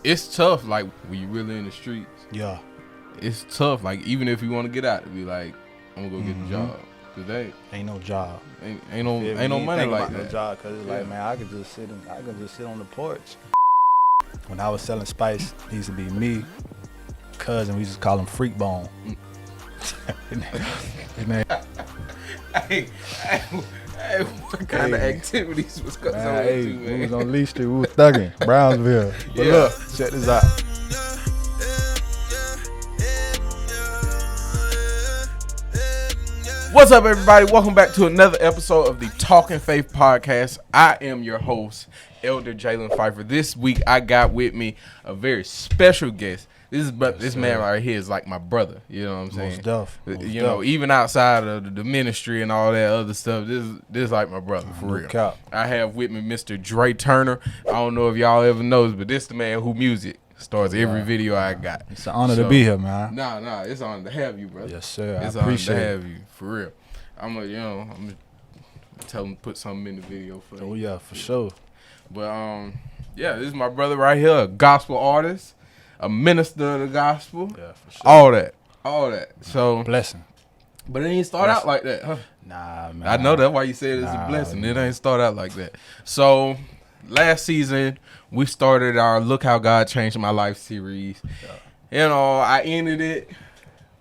it's tough. Like when you really in the streets. Yeah. It's tough. Like even if you want to get out, to be like, I'm gonna go get the job. Cause they ain't no job. Ain't no money like that. No job, cause it's like, man, I could just sit on the porch. When I was selling spice, it used to be me, cousin. We used to call him Freak Bone. Hey, what kind of activities was going on? We was on Lee Street. We was thugging Brownsville. But look, check this out. What's up, everybody? Welcome back to another episode of the Talking Faith Podcast. I am your host, Elder Jalen Pfeiffer. This week, I got with me a very special guest. This man right here is like my brother. You know what I'm saying? Most know, even outside of the ministry and all that other stuff, this is like my brother for real. Cap. I have with me Mr. Dre Turner. I don't know if y'all ever knows, but this the man who music starts every video I got. It's an honor to be here, man. Nah, it's an honor to have you, brother. Yes, sir. It's I an honor appreciate to it. have you, for real. I'm gonna tell him to put something in the video for you. Oh yeah, for sure. But yeah, this is my brother right here, a gospel artist, a minister of the gospel. Yeah, for sure. All that. So blessing. But it ain't start out like that, huh? Nah, man. I know that's why you said it's a blessing. Man. It ain't start out like that. So last season we started our Look How God Changed My Life series. Yeah. You know, I ended it,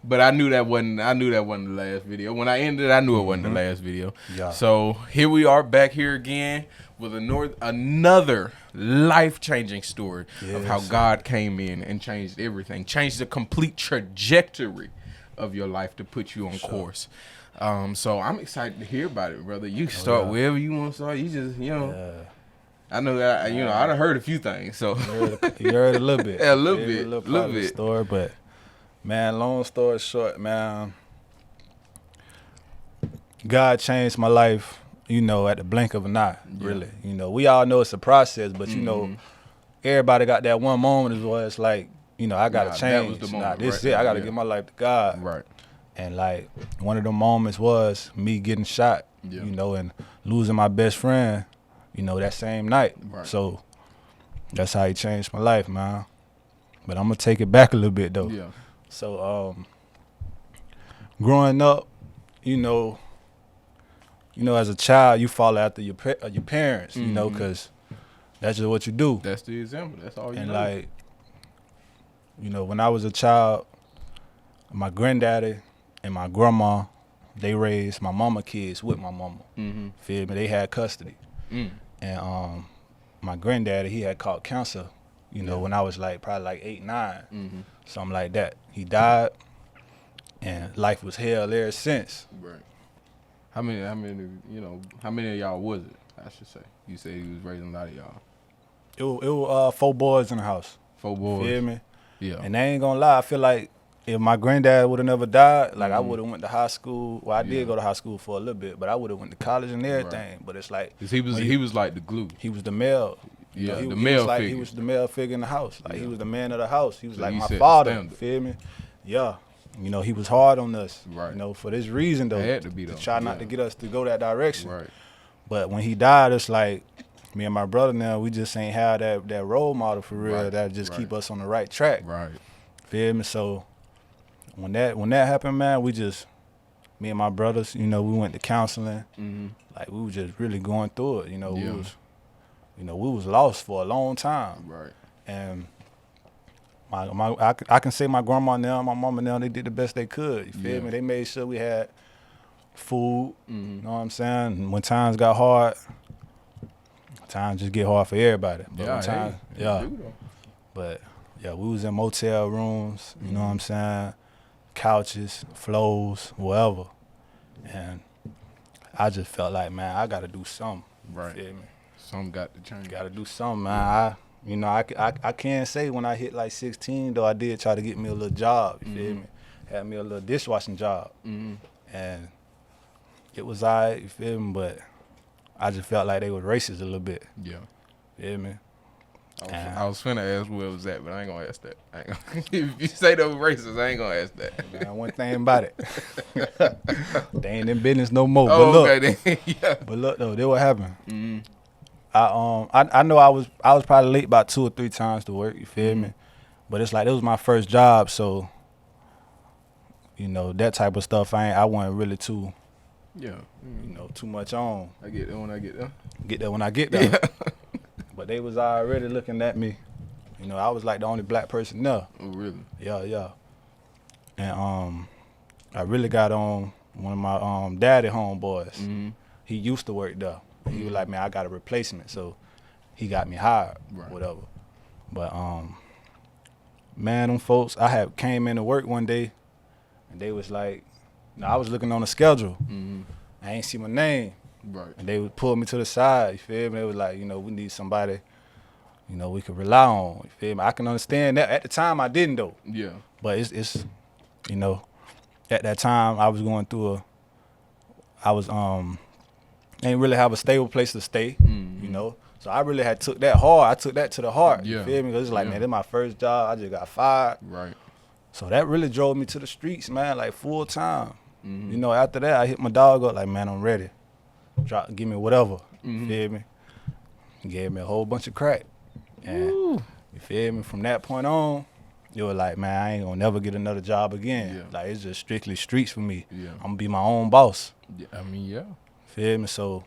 but I knew that wasn't the last video. When I ended it, I knew it wasn't the last video. Yeah. So here we are back here again with another life-changing story of how God came in and changed everything, changed the complete trajectory of your life to put you on course. So I'm excited to hear about it, brother. You can start wherever you want to start. You just, I know that, I done heard a few things. So you heard a little bit. Yeah, a little bit. Story, but man, long story short, man, God changed my life, at the blink of an eye, really. We all know it's a process, but everybody got that one moment where it's like, I got to change. That was the moment, this is it. I got to give my life to God. Right. And like one of the moments was me getting shot, and losing my best friend, that same night. Right. So that's how he changed my life, man. But I'm going to take it back a little bit, though. Yeah. So growing up, as a child, you follow after your parents, because that's just what you do. That's the example. That's all you know. And like, when I was a child, my granddaddy and my grandma, they raised my mama kids with my mama. Mm-hmm. Feel me? They had custody. And my granddaddy, he had caught cancer, when I was probably 8, 9, something like that. He died, and life was hell ever since. Right. How many of y'all was it, I should say? You said he was raising a lot of y'all. It was 4 boys in the house. 4 boys. Feel me? Yeah. And I ain't gonna lie, I feel like if my granddad would have never died, I would have went to high school. Well, I did go to high school for a little bit, but I would have went to college and everything. Right. But it's like, 'cause he was like the glue. He was the male. Yeah, the male figure. He was the male figure in the house. He was the man of the house. He was so like my father. Feel me? Yeah. He was hard on us. Right. For this reason though. Had to be though. To try not to get us to go that direction. Right. But when he died, it's like me and my brother now, we just ain't have that role model for real that just keep us on the right track. Right. Feel me? So when that happened, man, me and my brothers, we went to counseling. Mm-hmm. Like we were just really going through it. We was lost for a long time. Right. And I can say my grandma now, my mama now, they did the best they could. You feel me? They made sure we had food. Mm-hmm. You know what I'm saying? And when times got hard, times just get hard for everybody. But we was in motel rooms, you know what I'm saying? Couches, floors, whatever. And I just felt like, man, I got to do something. Right. Feel me? Something got to change. Got to do something, man. I can't say when I hit 16, though, I did try to get me a little job, you feel me? Had me a little dishwashing job. Mm-hmm. And it was all right, you feel me? But I just felt like they were racist a little bit. Yeah. Feel me? I was finna ask where it was at, but I ain't gonna ask that. If you say they were racist, I ain't gonna ask that. Man, one thing about it, they ain't in business no more. Oh, but look, okay, then. Yeah. But look though, this what happened. Mm-hmm. I know I was probably late about 2 or 3 times to work. You feel me? But it's like it was my first job, so you know that type of stuff. I wasn't really too too much on. I get that when I get there. Get that when I get there. But they was already looking at me. You know, I was like the only black person there. Oh, really? Yeah. And I really got on one of my daddy homeboys. Mm-hmm. He used to work there. He was like, man, I got a replacement, so he got me hired, whatever. But man, them folks, I had came into work one day, and they was like, I was looking on the schedule. Mm-hmm. I ain't see my name. Right. And they would pull me to the side, you feel me? They was like, we need somebody, we could rely on, you feel me? I can understand that. At the time, I didn't, though. Yeah. But it's at that time, I was going through ain't really have a stable place to stay, So I really had took that hard. I took that to the heart, you feel me? Because it's like, man, this is my first job. I just got fired. Right. So that really drove me to the streets, man, like full time. Mm-hmm. After that, I hit my dog up like, man, I'm ready. Give me whatever, you feel me? He gave me a whole bunch of crack. And you feel me? From that point on, it was like, man, I ain't gonna never get another job again. Yeah. Like, it's just strictly streets for me. Yeah. I'm gonna be my own boss. Yeah, I mean, yeah. Feel me? So,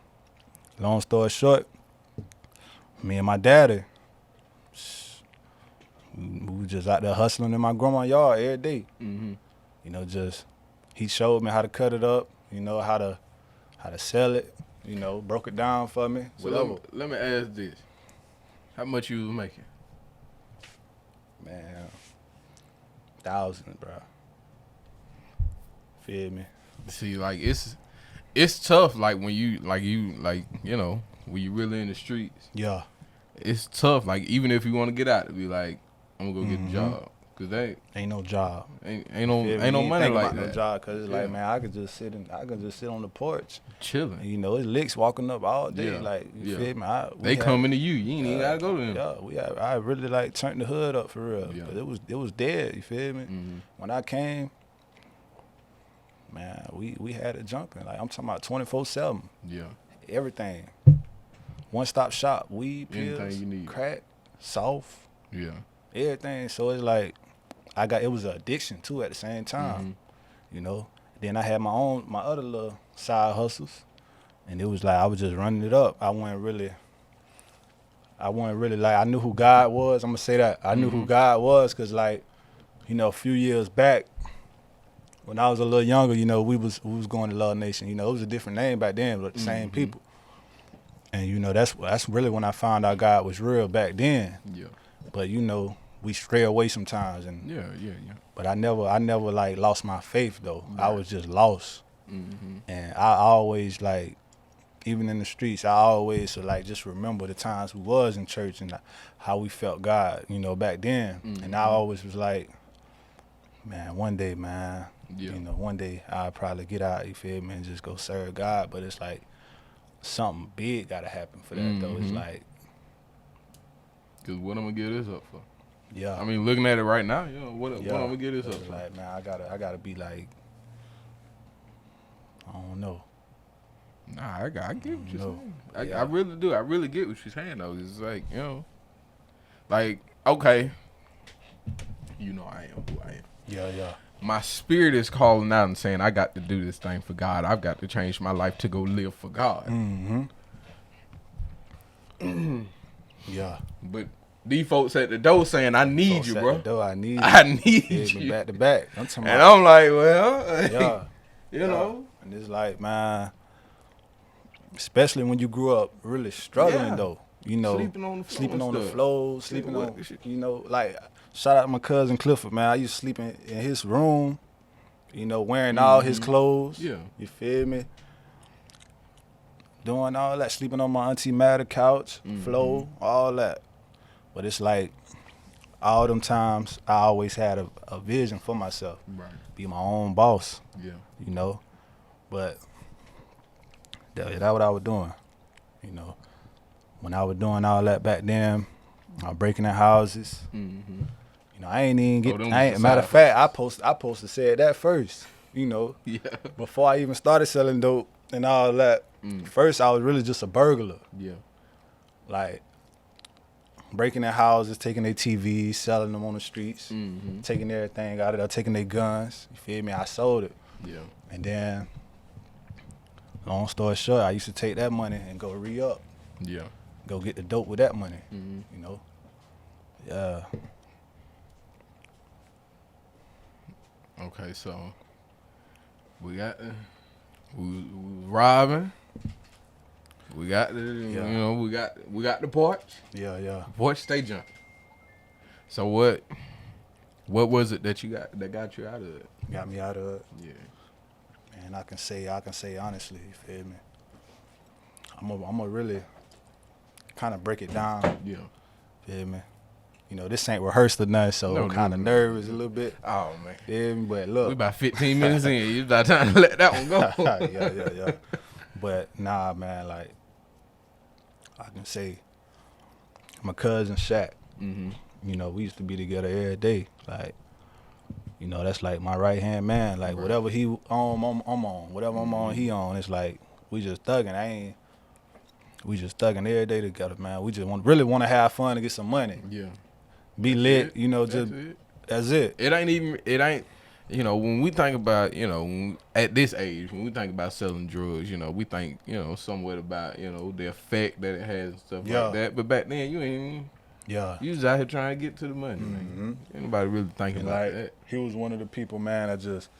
long story short, me and my daddy, we was just out there hustling in my grandma's yard every day. Mm-hmm. He showed me how to cut it up, how to sell it, broke it down for me. So let me ask this. How much you was making? Man, thousands, bro. Feel me? See, like it's tough. Like when you when you really in the streets. Yeah. It's tough. Like even if you want to get out, to be like, I'm gonna go get a job, cause ain't no job. Ain't no money like that. No job, cause it's like, man, I could just sit on the porch, chilling. It's licks walking up all day. Like you feel me? They coming to you. You ain't even gotta go to them. Yeah, I really turned the hood up for real. Yeah. It was dead. You feel me? Mm-hmm. When I came, man, we had it jumping. Like I'm talking about 24/7. Yeah. Everything. One-stop shop. Weed, pills, anything you need. Crack, soft. Yeah. Everything. So it's like it was an addiction too at the same time. Mm-hmm. Then I had my other little side hustles, and it was like I was just running it up. I wasn't really like, I knew who God was. I'm gonna say that. I knew who God was, cause like, a few years back when I was a little younger, we was going to Love Nation. It was a different name back then, but the same people. And that's really when I found out God was real back then. Yeah. But we stray away sometimes, and yeah. But I never like lost my faith though. Right. I was just lost, and I always like, even in the streets, I always like just remember the times we was in church and how we felt God, back then. And I always was like, man, one day, man, one day I'll probably get out, you feel me, and just go serve God. But it's like something big gotta happen for that though. It's like, cause what I'm gonna get this up for? Yeah. I mean, looking at it right now, what I'm gonna get this up for? Like, man, I gotta be like, I don't know. Nah, I get what you're saying. I really do. I really get what you're saying though. It's like, like, okay, I am who I am. Yeah. My spirit is calling out and saying, I got to do this thing for God. I've got to change my life to go live for God. Yeah. But these folks at the door saying, I need you, bro. At the door, I need you. Back to back. I'm like, well, yeah. And it's like, man, especially when you grew up really struggling though. Sleeping on the floor, sleeping on, like, shout out to my cousin Clifford, man. I used to sleep in his room, wearing all his clothes. Yeah. You feel me? Doing all that, sleeping on my Auntie Matter couch, floor, all that. But it's like, all them times, I always had a vision for myself. Right. Be my own boss. Yeah. But that's what I was doing. When I was doing all that back then, I was breaking in houses. I ain't even get. Matter of fact, I supposed to say that first. Yeah. Before I even started selling dope and all that. First, I was really just a burglar. Yeah. like breaking their houses, taking their TVs, selling them on the streets, taking everything out of there, taking their guns. You feel me? I sold it. Yeah. And then, long story short, I used to take that money and go re-up. Yeah. Go get the dope with that money. You know? Yeah. Okay, so we got we robbing. We got the you know we got the porch. Yeah. Porch stay jumping. So what was it that got you out of it? Got me out of it. Yeah. Man, I can say honestly, you feel me? I'm gonna really kind of break it down. Yeah. Feel me? You know, this ain't rehearsed or nothing, so I'm kind of nervous a little bit. Oh man. Feel me? But look, We about 15 minutes in. You about time to let that one go. yeah. But nah, man, like I can say, my cousin Shaq. You know, we used to be together every day. Like, you know, that's like my right hand man. Like whatever he on, I'm on. Whatever I'm on, he on. It's like we just thugging. We just thugging every day together, man. We just really want to have fun and get some money. Yeah. Be lit, you know. That's it. It ain't. You know, when we think about, you know, at this age, when we think about selling drugs, you know, we think, you know, somewhat about, you know, the effect that it has and stuff like that. But back then, you ain't. Yeah. You was out here trying to get to the money, man. Ain't nobody really thinking about that. He was one of the people, man, that just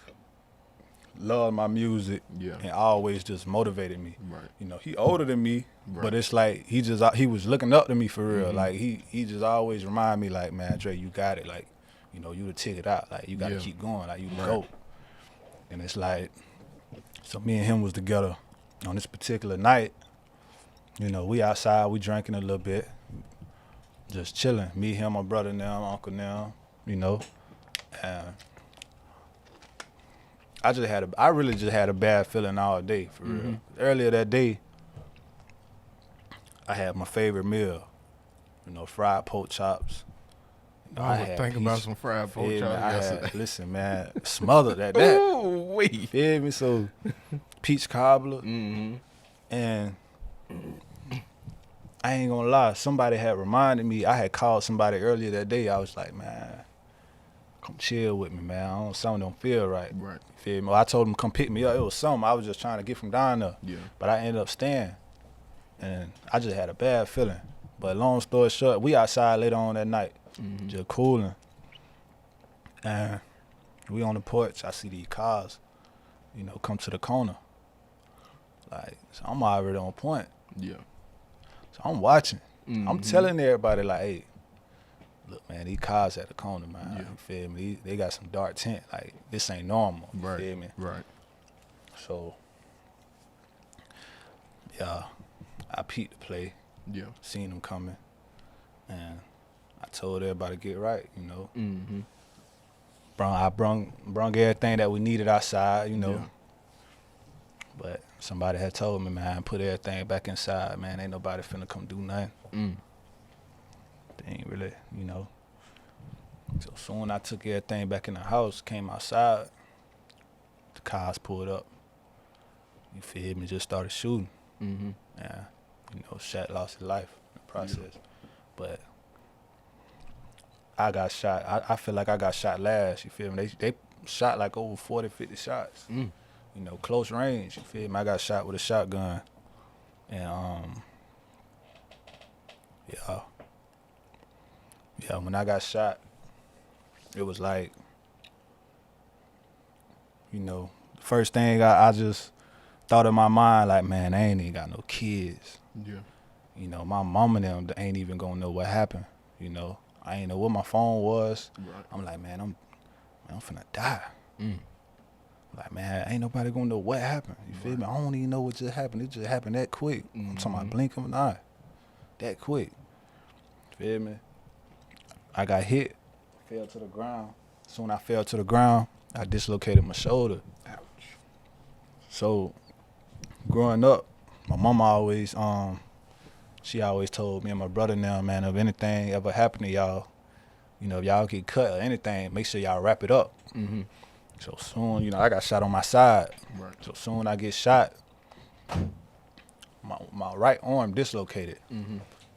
loved my music and always just motivated me. Right. You know, he older than me, but it's like he was looking up to me for real. Like he just always remind me like, man, Dre, you got it. Like, you know, you the ticket out. Like, you got to keep going. Like, you the GOAT. And it's like, so me and him was together on this particular night. You know, we outside, we drinking a little bit, just chilling. Me, him, my brother now, my uncle now, you know. And I really just had a bad feeling all day, for real. Earlier that day, I had my favorite meal, you know, fried pork chops. I was thinking about some fried pork chops yesterday. Listen, man, smothered at that. Ooh, wait. Feel me? So, peach cobbler. And I ain't gonna lie, somebody had reminded me, I had called somebody earlier that day. I was like, man, come chill with me, man. Something don't feel right. Right. Feel me? Well, I told him come pick me up. It was something. I was just trying to get from down there. Yeah. But I ended up staying. And I just had a bad feeling. But long story short, we outside later on that night. Just cooling. And we on the porch. I see these cars, you know, come to the corner. Like, so I'm already on point. Yeah. So I'm watching. I'm telling everybody, like, hey, look, man, these cars at the corner, man. You feel me? They got some dark tint. Like, this ain't normal. You feel me? Right. So, yeah, I peeped the play. Yeah. Seen them coming. And I told everybody to get right, you know. I brung everything that we needed outside, you know. Yeah. But somebody had told me, man, put everything back inside, man. Ain't nobody finna come do nothing. They ain't really, you know. So soon I took everything back in the house, came outside, the cars pulled up. You feel me? Just started shooting. Yeah, you know, Shaq lost his life in the process. But I got shot. I feel like I got shot last, you feel me? They shot like over 40, 50 shots. You know, close range, you feel me? I got shot with a shotgun. And, when I got shot, it was like, you know, the first thing I just thought in my mind, like, man, I ain't even got no kids. Yeah. You know, my mom and them ain't even gonna know what happened, you know. I ain't know what my phone was. Right. I'm like, man, I'm finna die. Like, man, ain't nobody gonna know what happened. You feel me? I don't even know what just happened. It just happened that quick. I'm talking about blink of an eye. That quick. Feel me? I got hit, fell to the ground. Soon I fell to the ground, I dislocated my shoulder. Ouch. So, growing up, my mama always, she always told me and my brother now, man, if anything ever happened to y'all, you know, if y'all get cut or anything, make sure y'all wrap it up. So soon, you know, I got shot on my side. Right. So soon I get shot, my right arm dislocated.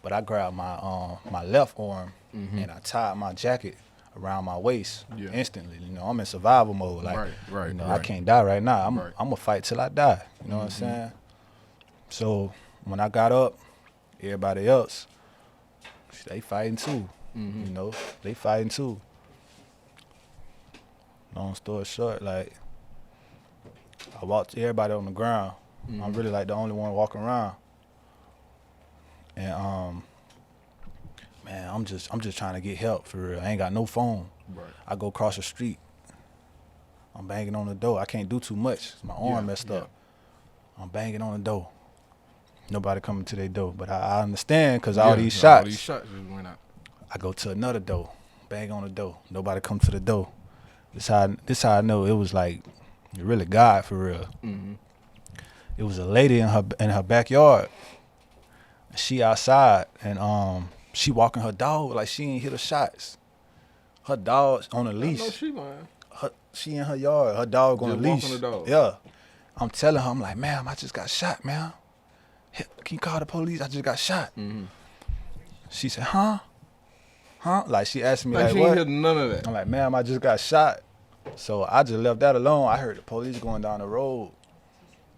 But but I grabbed my left arm and I tied my jacket around my waist instantly. You know, I'm in survival mode. Like, you know, I can't die right now. I'm gonna fight till I die. You know what I'm saying? So when I got up, everybody else, they fighting too. You know, they fighting too. Long story short, like, I watched everybody on the ground. I'm really like the only one walking around. And man, I'm just trying to get help for real. I ain't got no phone. I go across the street. I'm banging on the door. I can't do too much. My arm messed up. I'm banging on the door. Nobody coming to their door, but I understand because all these shots. All these shots just went out. I go to another door, bang on the door. Nobody come to the door. This how I know it was like really God for real. It was a lady in her backyard. She outside and she walking her dog like she ain't hit the shots. Her dog's on a leash. No, she lying. She in her yard. Her dog on a leash. Walking the dog. Yeah. I'm telling her, I'm like, ma'am, I just got shot, ma'am. Can you call the police? I just got shot. She said, huh? Like she asked me like she what? ain't heard none of that. I'm like, ma'am, I just got shot. So I just left that alone. I heard the police going down the road.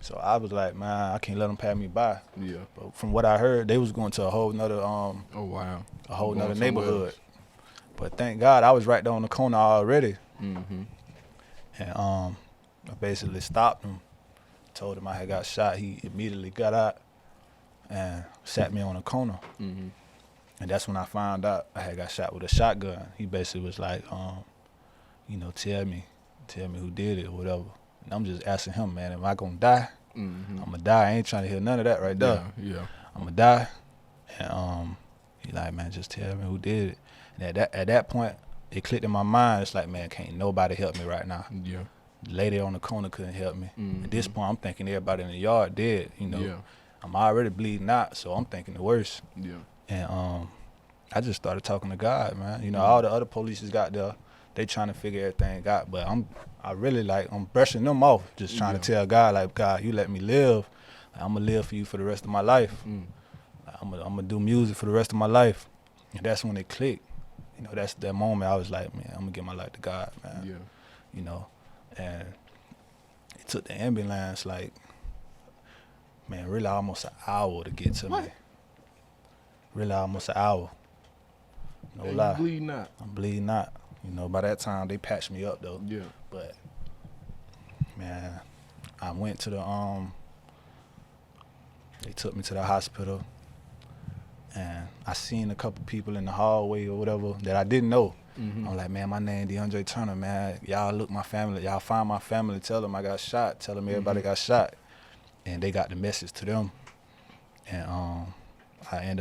So I was like, man, I can't let them pass me by. Yeah. But from what I heard, they was going to a whole nother oh wow. a whole nother neighborhood. But thank God I was right there on the corner already. And I basically stopped him, told him I had got shot. He immediately got out and sat me on the corner. And that's when I found out I had got shot with a shotgun. He basically was like, you know, tell me who did it or whatever. And I'm just asking him, man, am I gonna die? I'm gonna die. I ain't trying to hear none of that right there. Yeah. I'm gonna die. And he like, man, just tell me who did it. And at that point, it clicked in my mind. It's like, man, can't nobody help me right now. Yeah. The lady on the corner couldn't help me. At this point, I'm thinking everybody in the yard dead. You know, I'm already bleeding out, so I'm thinking the worst. Yeah. And I just started talking to God, man. You know, all the other police got there. They trying to figure everything out, but I'm brushing them off, just trying to tell God, like, God, you let me live. Like, I'm gonna live for you for the rest of my life. Like, I'm gonna do music for the rest of my life. And that's when it clicked. You know, that's that moment I was like, man, I'm gonna give my life to God, man. Yeah. You know, and it took the ambulance like, man, really almost an hour to get to me. Really almost an hour. No lie. You bleeding out. I'm bleeding out. You know, by that time they patched me up though. Yeah. But man, I went to the they took me to the hospital and I seen a couple people in the hallway or whatever that I didn't know. I'm like, man, my name Deondre Turner, man. Y'all look my family, y'all find my family, tell them I got shot, tell them everybody got shot. And they got the message to them. And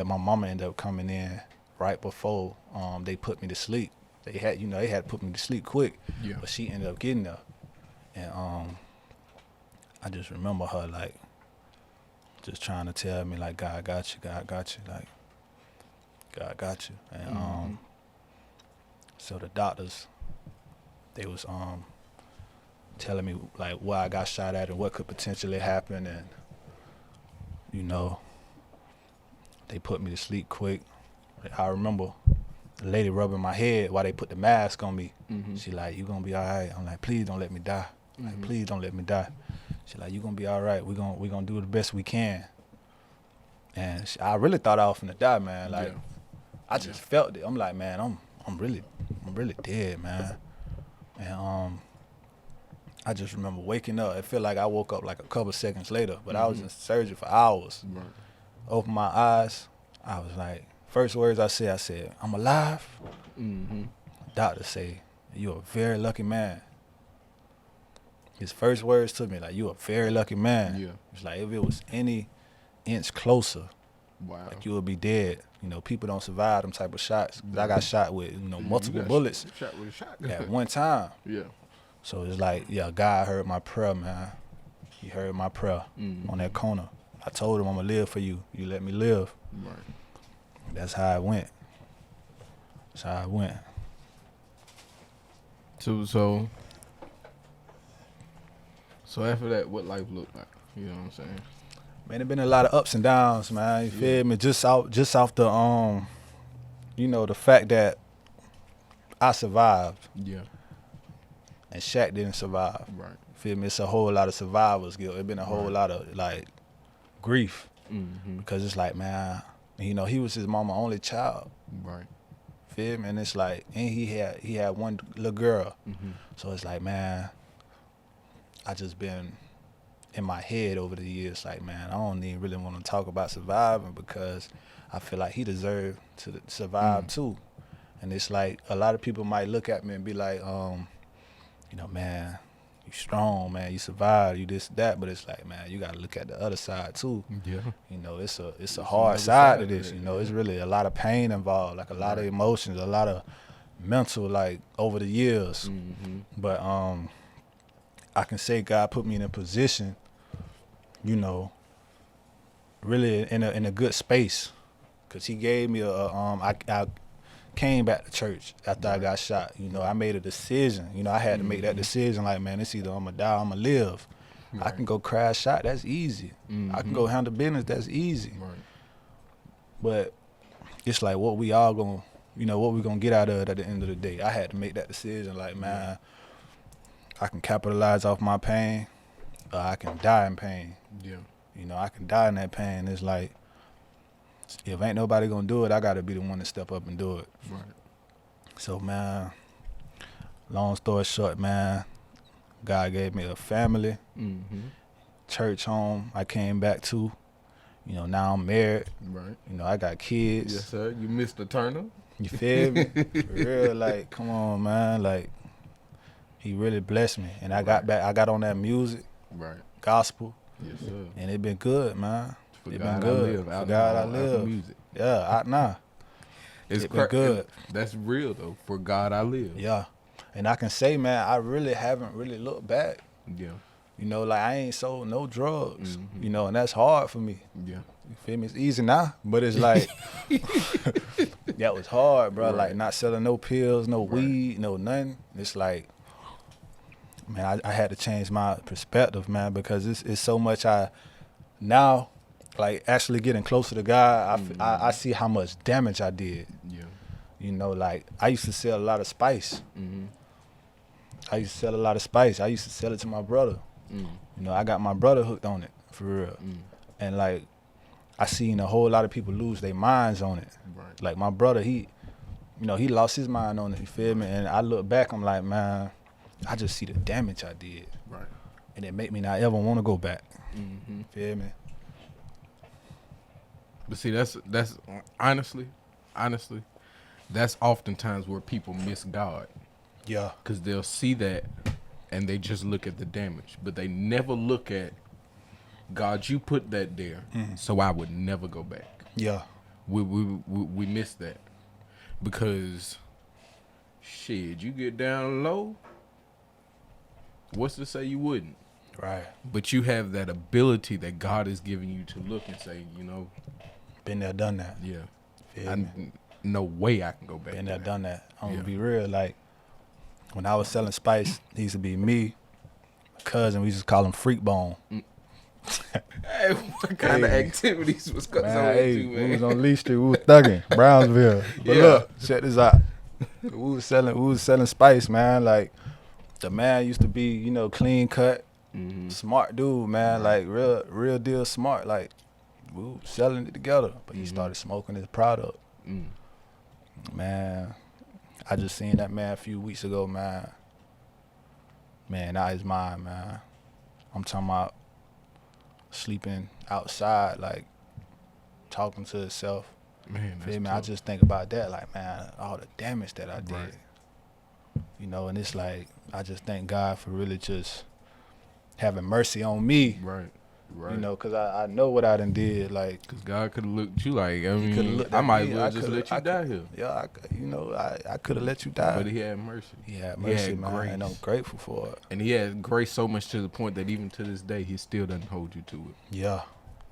my mama ended up coming in right before they put me to sleep. They had to put me to sleep quick. Yeah. But she ended up getting there. And I just remember her like just trying to tell me like, God got you, God got you, like God got you. And so the doctors, they was telling me like where I got shot at and what could potentially happen, and you know, they put me to sleep quick. I remember the lady rubbing my head while they put the mask on me. She like, you gonna be all right. I'm like, please don't let me die. Like, please don't let me die. She like, you gonna be all right. We gonna do the best we can. And I really thought I was finna die, man. Like, I just felt it. I'm like, man, I'm really dead, man. And I just remember waking up. It felt like I woke up like a couple seconds later, but I was in surgery for hours. Right. Opened my eyes. I was like, first words I said, I'm alive. Doctor say, you're a very lucky man. His first words to me, like, you're a very lucky man. Yeah. It's like, if it was any inch closer, like, you would be dead. You know, people don't survive them type of shots. 'Cause I got shot with, you know, multiple bullets shot with a shotgun at one time. Yeah. So it's like, yeah, God heard my prayer, man. He heard my prayer on that corner. I told him, I'm going to live for you. You let me live. Right. That's how it went. That's how it went. So after that, what life looked like? You know what I'm saying? Man, it been a lot of ups and downs, man. You feel me? Just off the the fact that I survived Yeah. and Shaq didn't survive. Right. Feel me? It's a whole lot of survivor's guilt. It been a whole Right. lot of like grief Mm-hmm. because it's like, man, he was his mama only child. Right. Feel me? And it's like, and he had one little girl. Mm-hmm. So it's like, man, I just been in my head over the years, like, man, I don't even really want to talk about surviving because I feel like he deserved to survive too. And it's like a lot of people might look at me and be like, man, you strong, man, you survived, you this, that, but it's like, man, you gotta look at the other side too. Yeah. It's a hard side to this, it's really a lot of pain involved, like a lot of emotions, a lot of mental, like over the years. Mm-hmm. But I can say God put me in a position, really in a good space, cause He gave me I came back to church after I got shot. I made a decision. I had to make that decision. Like, man, it's either I'm gonna die, or I'm gonna live. Right. I can go crash shot. That's easy. I can go handle business. That's easy. Right. But it's like what we all gonna, what we gonna get out of it at the end of the day. I had to make that decision. Like, man, I can capitalize off my pain, or I can die in pain. Yeah. I can die in that pain. It's like, if ain't nobody gonna do it, I gotta be the one to step up and do it. Right. So, man, long story short, man, God gave me a family, Mm-hmm. church home I came back to. Now I'm married. Right. I got kids. Yes, sir. You Mr. Turner. You feel me? For real, like, come on, man. Like, He really blessed me. And I got back, I got on that music, Right. gospel, Yes, sir. and it been good, man. For It God been good. I live. For Out God I out live. music. Yeah, out now. It's It been good. That's real though. For God I live. Yeah. And I can say, man, I really haven't really looked back. Yeah. Like, I ain't sold no drugs, Mhm. and that's hard for me. Yeah. You feel me? It's easy now, but it's like, that was hard, bro. Right. Like, not selling no pills, no Right. weed, no nothing. It's like, man, I had to change my perspective, man, because it's so much now, like, actually getting closer to God, I see how much damage I did. Yeah. Like, I used to sell a lot of spice. Mm-hmm. I used to sell a lot of spice. I used to sell it to my brother. I got my brother hooked on it, for real. And, like, I seen a whole lot of people lose their minds on it. Right. Like, my brother, he lost his mind on it, you feel me? And I look back, I'm like, man, I just see the damage I did. Right. And it make me not ever want to go back. Mm-hmm. Feel me? But see, that's honestly, that's oftentimes where people miss God. Yeah. Because they'll see that and they just look at the damage, but they never look at, God, you put that there, so I would never go back. Yeah. We miss that because, shit, you get down low, what's to say you wouldn't? Right. But you have that ability that God is giving you to look and say, Been there, done that. yeah, Feel me? no way I can go back. Been to there, that. done that. I'm Yeah. gonna be real. Like, when I was selling spice, it used to be me, my cousin. We used to call him Freak Bone. Hey, what kind of Hey. activities was going Man, on hey, with you, we was man? on Lee Street. We was thugging, Brownsville. But Yeah. look, check this out. We was selling spice, man. Like, the man used to be, clean cut, Mm-hmm. smart dude, man. Like, real deal smart. Like, we was selling it together. But he started smoking his product. Mm. Man, I just seen that man a few weeks ago, man. Man, now he's mine, man. I'm talking about sleeping outside, like, talking to himself. Man, that's Feel me? I tough. just think about that, like, man, all the damage that I did. Right. And it's like, I just thank God for really just having mercy on me, Right. because I know what I done did. Like, Because God could have looked at you like, I coulda mean, looked I at might me, as well I just coulda- let you I die could- here. yeah, I could have let you die. But he had mercy. He had he mercy, had man, grace. and I'm grateful for it. And he had grace so much to the point that even to this day, he still doesn't hold you to it. Yeah,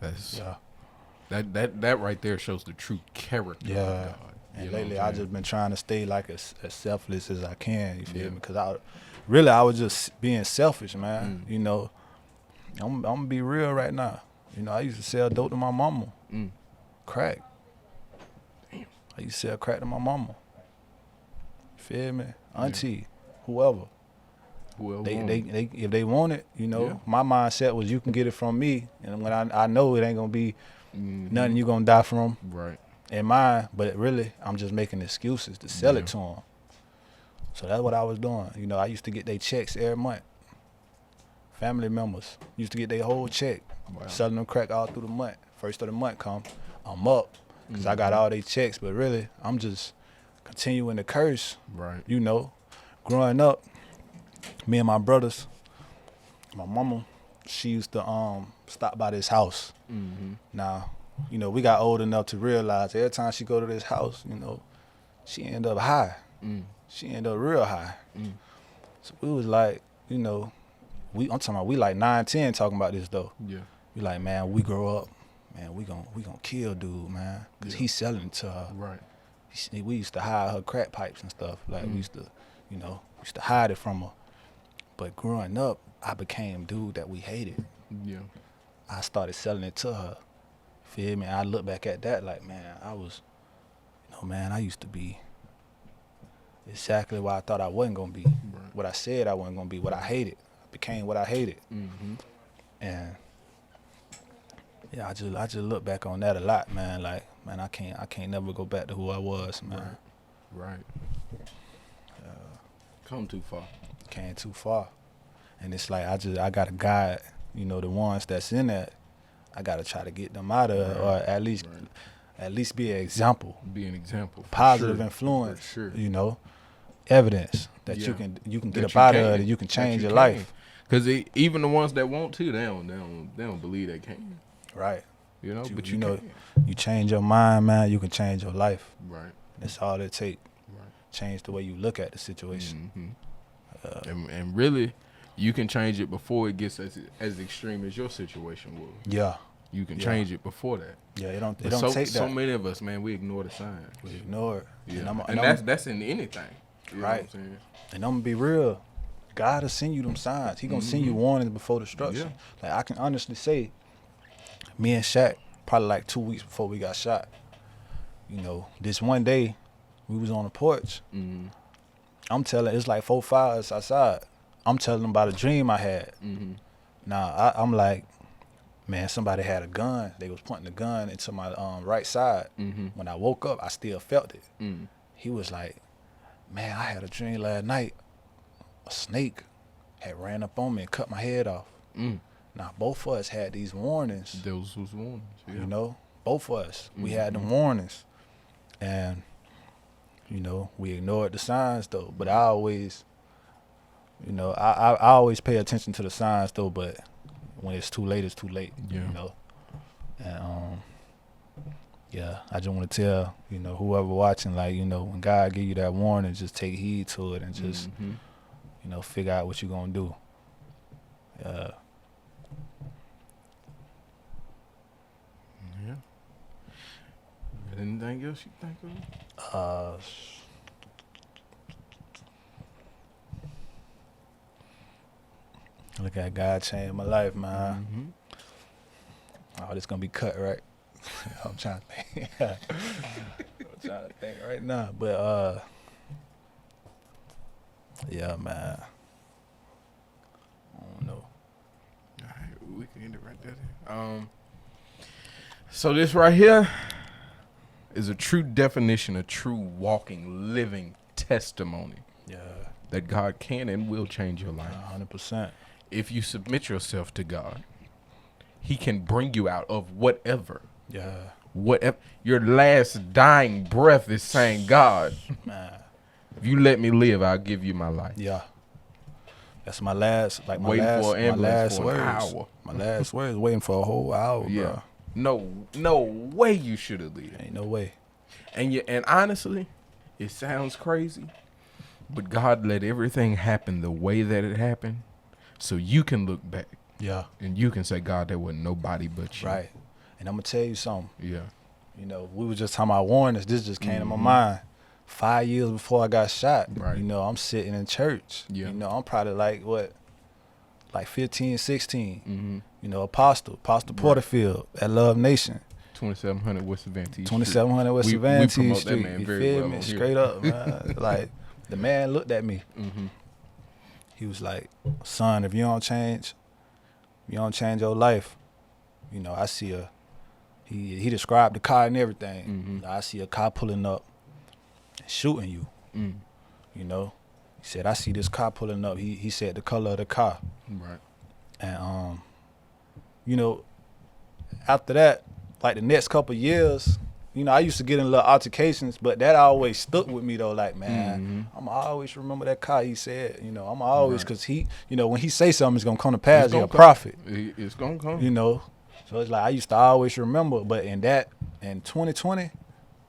That's yeah. that right there shows the true character Yeah. of God. And You know lately, what I'm I saying? just been trying to stay like as selfless as I can. You feel Yeah. me? Because I was just being selfish, man. I'm gonna be real right now. You know, I used to sell dope to my mama. Crack. Damn. I used to sell crack to my mama. Feel me? Auntie, whoever. They if they want it, you know, my mindset was you can get it from me, and when I know it ain't gonna be nothing you gonna die from. Right. In mine, but really, I'm just making excuses to sell it to them. So that's what I was doing. You know, I used to get their checks every month. Family members used to get their whole check, selling them crack all through the month. First of the month come, I'm up because I got all their checks, but really, I'm just continuing to curse. Right. You know, growing up, me and my brothers, my mama, she used to stop by this house. Now, you know, we got old enough to realize every time she go to this house, you know, she end up high. She end up real high. So we was like, you know, I'm talking about we like 9, 10 talking about this though. Yeah. We like, man, we grow up, man, we gonna kill dude, man, cause he's selling it to her. Right. We used to hide her crack pipes and stuff. Like we used to, you know, hide it from her. But growing up, I became dude that we hated. Yeah. I started selling it to her. Feel me? I look back at that like, man, I was, you know, man, I used to be exactly what I thought I wasn't gonna be. Right. What I said I wasn't gonna be. What I hated. I became what I hated. And yeah, I just look back on that a lot, man. Like, man, I can't never go back to who I was, man. Right. Come too far. Came too far. And it's like I gotta guide, you know, the ones that's in that. I gotta try to get them out of it, or at least be an example. Be an example. Positive influence. For sure. You know, evidence that you can get up out of it and you can change your life. Because even the ones that want to, they don't believe they can. Right. You know, but you know, you change your mind, man, you can change your life. Right. That's all it takes. Right. Change the way you look at the situation. And really, you can change it before it gets as extreme as your situation was. Yeah. You can change it before that. Yeah, it don't take that. So many of us, man, we ignore the signs. We ignore it. Yeah. And that's in anything. You know right. what I'm saying? And I'm gonna be real. God will send you them signs. He gonna send you warnings before destruction. Like I can honestly say, me and Shaq, probably like 2 weeks before we got shot, you know, this one day, we was on the porch. I'm telling, it's like 4 fires outside. I'm telling them about a dream I had. Now, I'm like, man, somebody had a gun. They was pointing the gun into my right side. When I woke up, I still felt it. He was like, man, I had a dream last night. A snake had ran up on me and cut my head off. Now, both of us had these warnings. Those was warnings, you know, both of us. We had them warnings. And, you know, we ignored the signs, though. But I always, you know, I always pay attention to the signs, though. But when it's too late, it's too late, you know. And, yeah, I just want to tell, you know, whoever watching, like, you know, when God give you that warning, just take heed to it and just, you know, figure out what you're going to do. Yeah. Anything else you think of? Look at God changed my life, man. Oh, this gonna be cut, right? I'm trying to think. I'm trying to think right now, but yeah, man. I don't know. All right, we can end it right there. So this right here is a true definition, a true walking, living testimony. Yeah. That God can and will change your life. 100%. If you submit yourself to God, He can bring you out of whatever. Yeah. Whatever. Your last dying breath is saying, God, if you let me live, I'll give you my life. Yeah. That's my last, like my waiting last, for an ambulance my last for words. an hour. My last words, waiting for a whole hour, bro. No way you should have lived. Ain't no way. And honestly, it sounds crazy, but God let everything happen the way that it happened, so you can look back. Yeah. And you can say, God, there wasn't nobody but you. Right. And I'm gonna tell you something. Yeah. You know, we were just talking about warnings. This just came to my mind. 5 years before I got shot, you know, I'm sitting in church. Yeah. You know, I'm probably like, what, like 15, 16. You Apostle Porterfield at Love Nation. 2700 West Savantee 2700 West We Savantee promote that Street. man You very feel well me? on here. Straight up, man. Like, the man looked at me. Mm-hmm. He was like, son, if you don't change your life, I see he described the car and everything. Mm-hmm. I see a car pulling up and shooting you. Mm. He said, I see this car pulling up. He said the color of the car. Right. And, after that, like the next couple of years, I used to get in little altercations, but that always stuck with me though. Like, man, I'm always remember that car he said. I'm always, because he, when he say something, it's gonna come to pass. He's a prophet. It's gonna come. So it's like I used to always remember, but in 2020,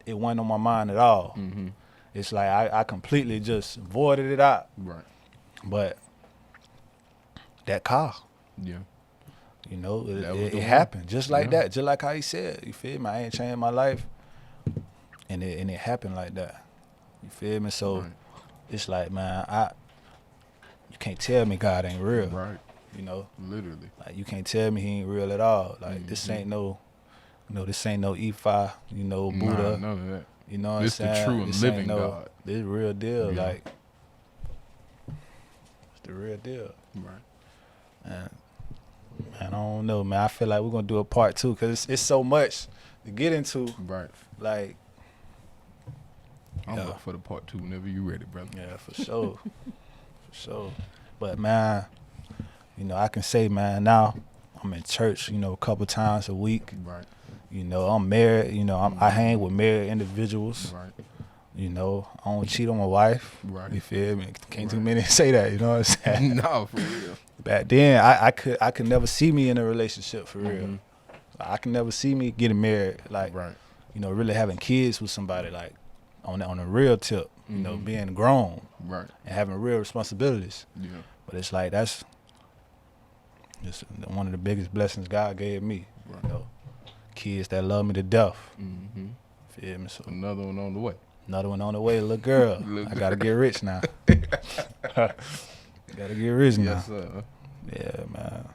it wasn't on my mind at all. Mm-hmm. It's like I completely just voided it out. Right. But that car, Yeah. it happened just like that, just like how he said. You feel me? I ain't changed my life, and it happened like that. You feel me? So it's like, man, you can't tell me God ain't real. Right. Literally. Like, you can't tell me he ain't real at all. Like, this ain't no, this ain't no Ifa, Buddha. Nah, none of that. You know what I'm This saying? the true and living God. This real deal. Yeah. Like, it's the real deal. Right. And I don't know, man. I feel like we're gonna do a part 2 because it's so much to get into. Right. Like, I'm up for the part 2 whenever you ready, brother. Yeah, for sure. For sure. But, man, I can say, man, now I'm in church, a couple times a week. Right. I'm married. I hang with married individuals. Right. I don't cheat on my wife. Right. You feel me? Can't too many say that. You know what I'm saying? No, for real. Back then, I could never see me in a relationship for real. Mm-hmm. I can never see me getting married, like, Right. Really having kids with somebody, like, on a real tip. Mm-hmm. Being grown. Right. And having real responsibilities. Yeah. But it's like that's just one of the biggest blessings God gave me. Right. Kids that love me to death. Mm-hmm. Feel me? So Another one on the way. another one on the way, little girl. I gotta get rich now. Gotta get rich now. Yes, sir. Yeah, man.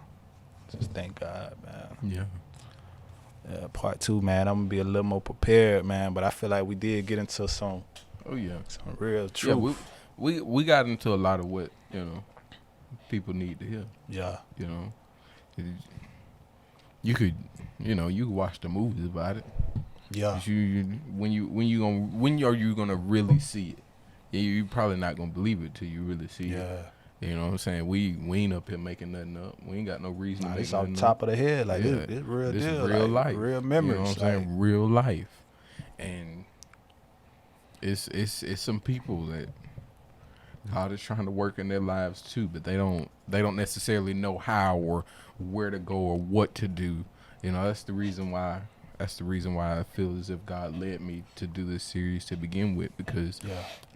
Just thank God, man. Yeah. Part 2, man. I'm gonna be a little more prepared, man. But I feel like we did get into some real truth. Yeah, we got into a lot of what people need to hear. Yeah. You could you watch the movies about it. Yeah. When are you gonna really see it? Yeah, you probably not gonna believe it till you really see it. Yeah. You know what I'm saying? We ain't up here making nothing up. We ain't got no reason to make It's nothing off the top up. of the head. Like, Yeah. this real This deal. is real like, life. Real memories. You know what I'm saying? Real life. And it's some people that God is trying to work in their lives too, but they don't necessarily know how or where to go or what to do. That's the reason why I feel as if God led me to do this series to begin with, because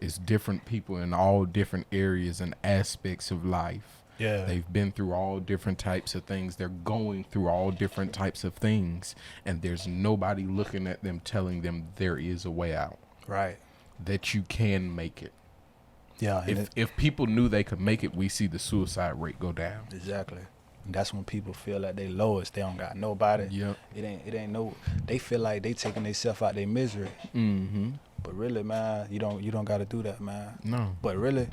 it's different people in all different areas and aspects of life. Yeah. They've been through all different types of things. They're going through all different types of things, and there's nobody looking at them telling them there is a way out. Right. That you can make it. Yeah. If people knew they could make it, we see the suicide rate go down. Exactly. And that's when people feel like they lowest. They don't got nobody. Yep. It ain't no. They feel like they taking themselves out their misery. Mm-hmm. But really, man, you don't got to do that, man. No. But really,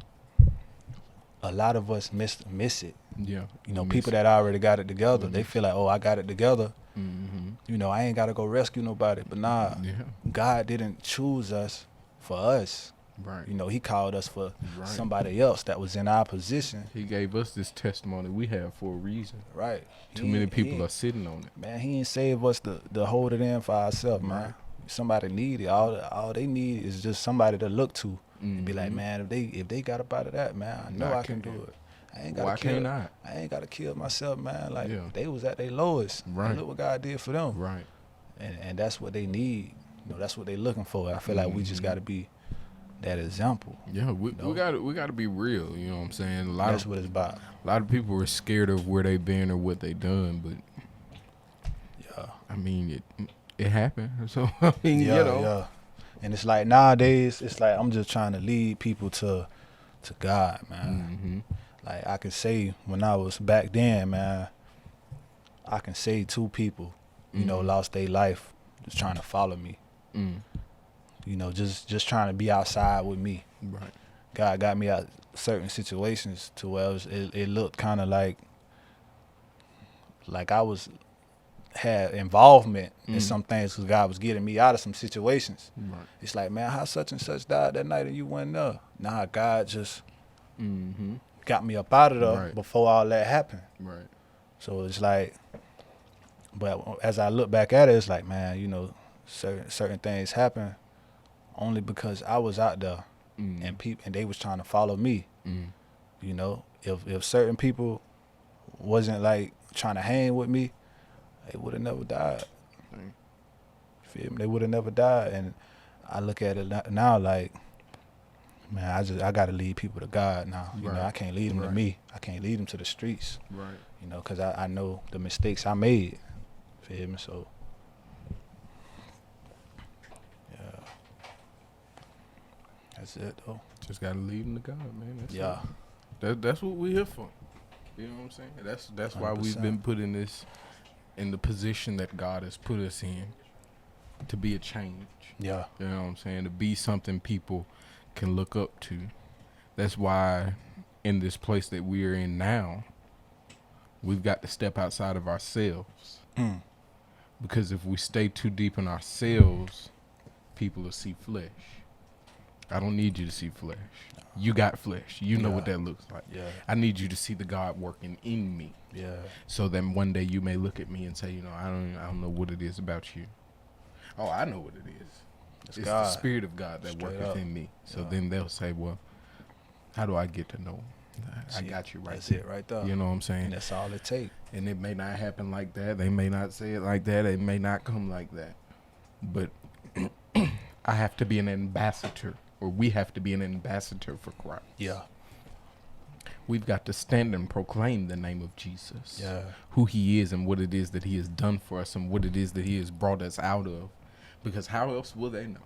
a lot of us miss it. Yeah. People that already got it together, they feel like, oh, I got it together. Mm-hmm. I ain't got to go rescue nobody. But nah, God didn't choose us for us. Right. He called us for somebody else that was in our position. He gave us this testimony we have for a reason. Right. Too many people are sitting on it. Man, he ain't save us to hold it in for ourselves, man. Right. Somebody need it. All they need is just somebody to look to and be like, man, if they got up out of that, man, I know I can do it. I ain't gotta kill myself, man. Like, they was at their lowest. Right. And look what God did for them. Right. And that's what they need. That's what they looking for. I feel like we just gotta be that example. Yeah, we gotta be real. You know what I'm saying? That's what it's about. A lot of people are scared of where they been or what they done, but I mean it happened. So I mean, Yeah. And it's like nowadays, it's like I'm just trying to lead people to God, man. Mm-hmm. Like I could say when I was back then, man, I can say 2 people, you know, lost their life just trying to follow me. You know, just trying to be outside with me. Right. God got me out certain situations to where it looked kind of like I had involvement in some things because God was getting me out of some situations. Right. It's like, man, how such and such died that night and you wasn't there? Nah, God just got me up out of there before all that happened. Right. So it's like, but as I look back at it, it's like, man, you know, certain things happen only because I was out there and they was trying to follow me. You know, if certain people wasn't like trying to hang with me, they would have never died. Feel me? They would have never died. And I look at it now like, man, I got to lead people to God now. You know, I can't lead them to me. I can't lead them to the streets. Right. You know, because I know the mistakes I made. Feel me? So, yeah. That's it, though. Just got to lead them to God, man. That's it. That's what we're here for. You know what I'm saying? That's why we've been put in the position that God has put us in, to be a change. Yeah. You know what I'm saying? To be something people can look up to. That's why in this place that we're in now, we've got to step outside of ourselves. Because if we stay too deep in ourselves, people will see flesh. I don't need you to see flesh. You got flesh. You know what that looks like. Yeah. I need you to see the God working in me. Yeah. So then one day you may look at me and say, you know, I don't know what it is about you. Oh, I know what it is. It's the Spirit of God that worketh in me. So then they'll say, well, how do I get to know? I got you right That's there. it right there. You know what I'm saying? And that's all it takes. And it may not happen like that. They may not say it like that. It may not come like that. But I have to be an ambassador, or we have to be an ambassador for Christ. Yeah. We've got to stand and proclaim the name of Jesus. Yeah. Who he is and what it is that he has done for us and what it is that he has brought us out of. Because how else will they know?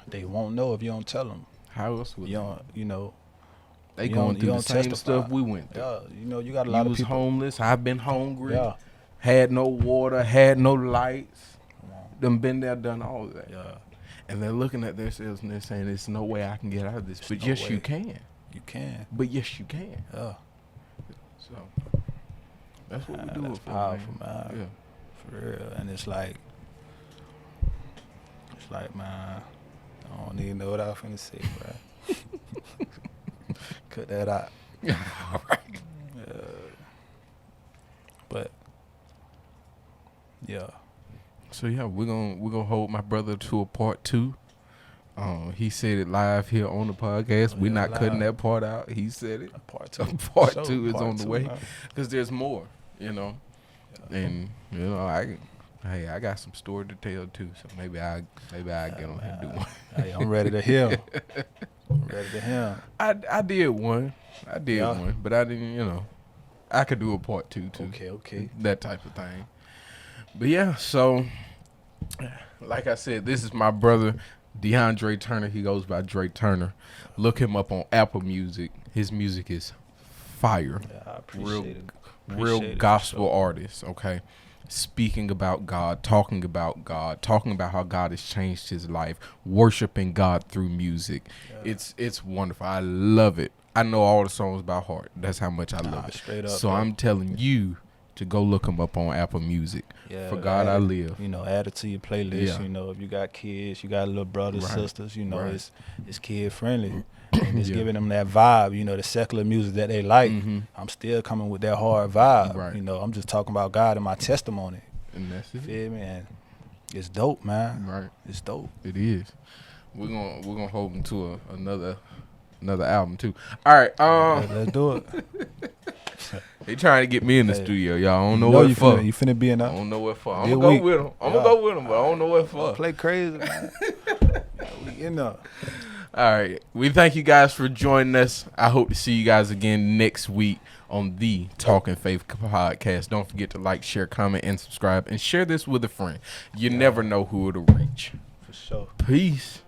They won't know if you don't tell them. How else will they know? You know, they going through the same stuff we went through. Yeah, you know, you got a lot of people. You was homeless. I've been hungry. Yeah. Had no water. Had no lights. Done been there, done all of that. Yeah. And they're looking at themselves and they're saying, there's no way I can get out of this. But yes, you can. You can. But yes, you can. Yeah. So that's what we do. That's powerful, man. Yeah. For real. And it's like, man, I don't even know what I was finna say, bro. Cut that out. All right. But yeah. So yeah, we're gonna hold my brother to a part 2. He said it live here on the podcast. We're not live. Cutting that part out. He said it. Part 2. Part 2 is on the way because there's more, you know. Yeah. And you know, I got some story to tell too. So maybe I get on here and do one. Hey, I'm ready to hear. I did one. One, but I didn't. You know, I could do a part 2 too. Okay. That type of thing. But yeah, so like I said, this is my brother Deondre Turner. He goes by Dre Turner. Look him up on Apple Music. His music is fire. Yeah, I appreciate it. Real gospel artist, okay? Speaking about God, talking about how God has changed his life, worshiping God through music. Yeah. It's wonderful. I love it. I know all the songs by heart. That's how much I love it. Straight up, so bro. I'm telling you to go look him up on Apple Music. Yeah, For God I Live. You know, add it to your playlist. Yeah. You know, if you got kids, you got little brothers, sisters, you know, it's kid friendly. And it's giving them that vibe, you know, the secular music that they like. Mm-hmm. I'm still coming with that hard vibe. Right. You know, I'm just talking about God and my testimony. And that's it. Feel me? And it's dope, man. Right. It's dope. It is. We're gonna hold them to another album too. All right. Let's do it. They trying to get me in the studio, y'all. I don't know what for. You finna be in there. I don't know what for. I'm gonna go with them. I'm gonna go with them, but I don't know what for. Play crazy, man. We in there. All right. We thank you guys for joining us. I hope to see you guys again next week on the Talking Faith podcast. Don't forget to like, share, comment, and subscribe. And share this with a friend. You never know who it'll reach. For sure. Peace.